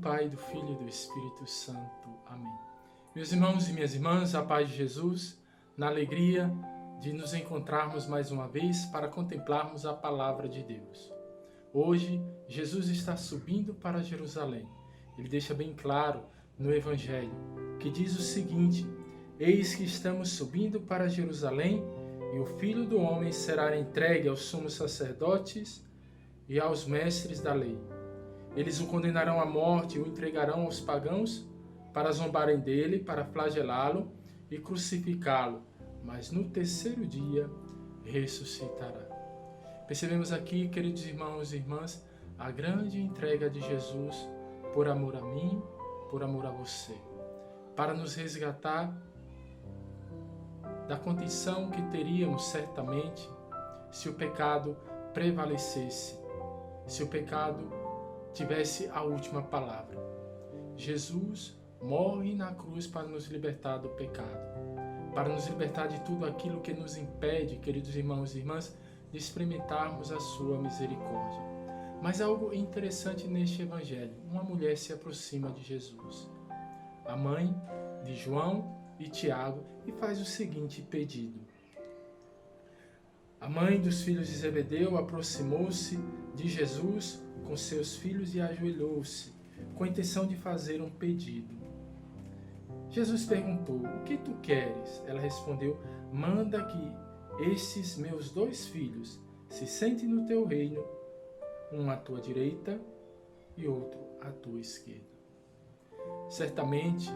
Pai, do Filho e do Espírito Santo. Amém. Meus irmãos e minhas irmãs, a paz de Jesus, na alegria de nos encontrarmos mais uma vez para contemplarmos a palavra de Deus. Hoje, Jesus está subindo para Jerusalém. Ele deixa bem claro no Evangelho, que diz o seguinte: eis que estamos subindo para Jerusalém, e o Filho do Homem será entregue aos sumos sacerdotes e aos mestres da lei. Eles o condenarão à morte e o entregarão aos pagãos para zombarem dele, para flagelá-lo e crucificá-lo, mas no terceiro dia ressuscitará. Percebemos aqui, queridos irmãos e irmãs, a grande entrega de Jesus por amor a mim, por amor a você, para nos resgatar da condição que teríamos certamente se o pecado prevalecesse, se o pecado tivesse a última palavra. Jesus morre na cruz para nos libertar do pecado, para nos libertar de tudo aquilo que nos impede, queridos irmãos e irmãs, de experimentarmos a sua misericórdia. Mas algo interessante neste evangelho: uma mulher se aproxima de Jesus, a mãe de João e Tiago, e faz o seguinte pedido. A mãe dos filhos de Zebedeu aproximou-se de Jesus com seus filhos e ajoelhou-se, com a intenção de fazer um pedido. Jesus perguntou: o que tu queres? Ela respondeu: manda que estes meus 2 filhos se sentem no teu reino, um à tua direita e outro à tua esquerda. Certamente,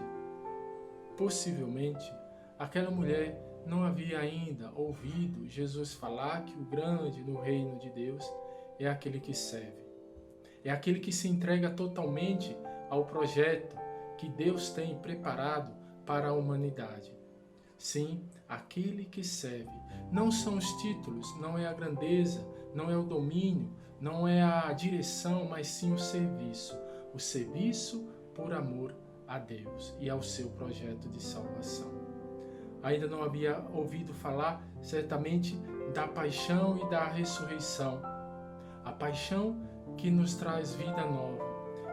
possivelmente, aquela mulher não havia ainda ouvido Jesus falar que o grande no reino de Deus é aquele que serve. É aquele que se entrega totalmente ao projeto que Deus tem preparado para a humanidade. Sim, aquele que serve. Não são os títulos, não é a grandeza, não é o domínio, não é a direção, mas sim o serviço. O serviço por amor a Deus e ao seu projeto de salvação. Ainda não havia ouvido falar, certamente, da paixão e da ressurreição. A paixão que nos traz vida nova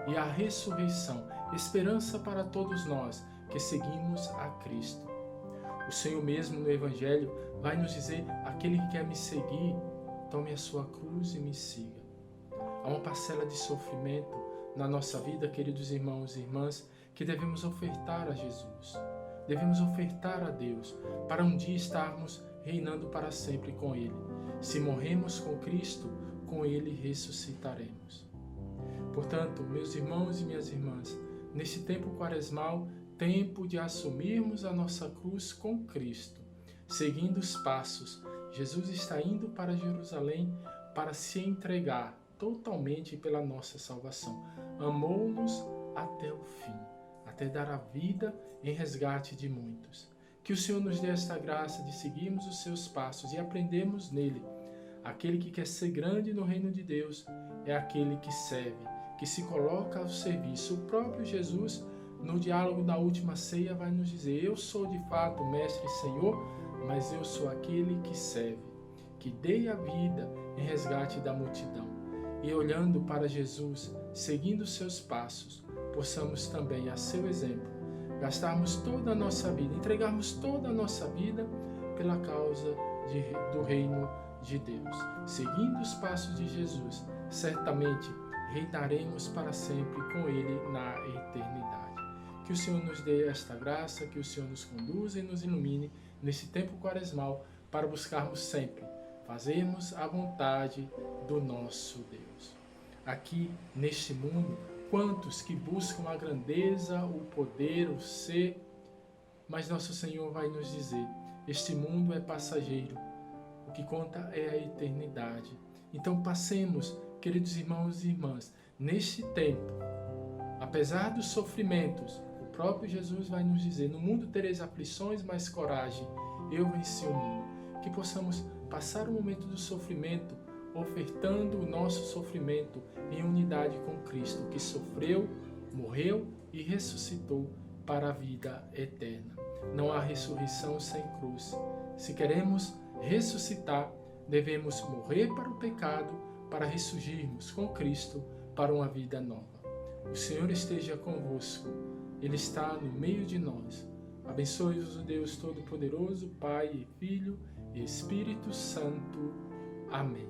e a ressurreição, esperança para todos nós que seguimos a Cristo. O Senhor mesmo no Evangelho vai nos dizer: aquele que quer me seguir, tome a sua cruz e me siga. Há uma parcela de sofrimento na nossa vida, queridos irmãos e irmãs, que devemos ofertar a Jesus. Devemos ofertar a Deus para um dia estarmos reinando para sempre com Ele. Se morremos com Cristo, com Ele ressuscitaremos. Portanto, meus irmãos e minhas irmãs, neste tempo quaresmal, tempo de assumirmos a nossa cruz com Cristo, seguindo os passos. Jesus está indo para Jerusalém para se entregar totalmente pela nossa salvação. Amou-nos até o fim, até dar a vida em resgate de muitos. Que o Senhor nos dê esta graça de seguirmos os seus passos e aprendermos nele. Aquele que quer ser grande no reino de Deus é aquele que serve, que se coloca ao serviço. O próprio Jesus, no diálogo da última ceia, vai nos dizer: eu sou de fato mestre e Senhor, mas eu sou aquele que serve, que dei a vida em resgate da multidão. E olhando para Jesus, seguindo os seus passos, possamos também, a seu exemplo, gastarmos toda a nossa vida, entregarmos toda a nossa vida pela causa do reino de Deus. Seguindo os passos de Jesus, certamente reinaremos para sempre com Ele na eternidade. Que o Senhor nos dê esta graça, que o Senhor nos conduza e nos ilumine nesse tempo quaresmal para buscarmos sempre fazermos a vontade do nosso Deus. Aqui, neste mundo, quantos que buscam a grandeza, o poder, o ser, mas nosso Senhor vai nos dizer: este mundo é passageiro, o que conta é a eternidade. Então passemos, queridos irmãos e irmãs, neste tempo, apesar dos sofrimentos, o próprio Jesus vai nos dizer: no mundo tereis aflições, mas coragem, eu venci o mundo. Que possamos passar o momento do sofrimento ofertando o nosso sofrimento em unidade com Cristo, que sofreu, morreu e ressuscitou para a vida eterna. Não há ressurreição sem cruz. Se queremos ressuscitar, devemos morrer para o pecado, para ressurgirmos com Cristo para uma vida nova. O Senhor esteja convosco, Ele está no meio de nós. Abençoe-vos o Deus Todo-Poderoso, Pai e Filho e Espírito Santo. Amém.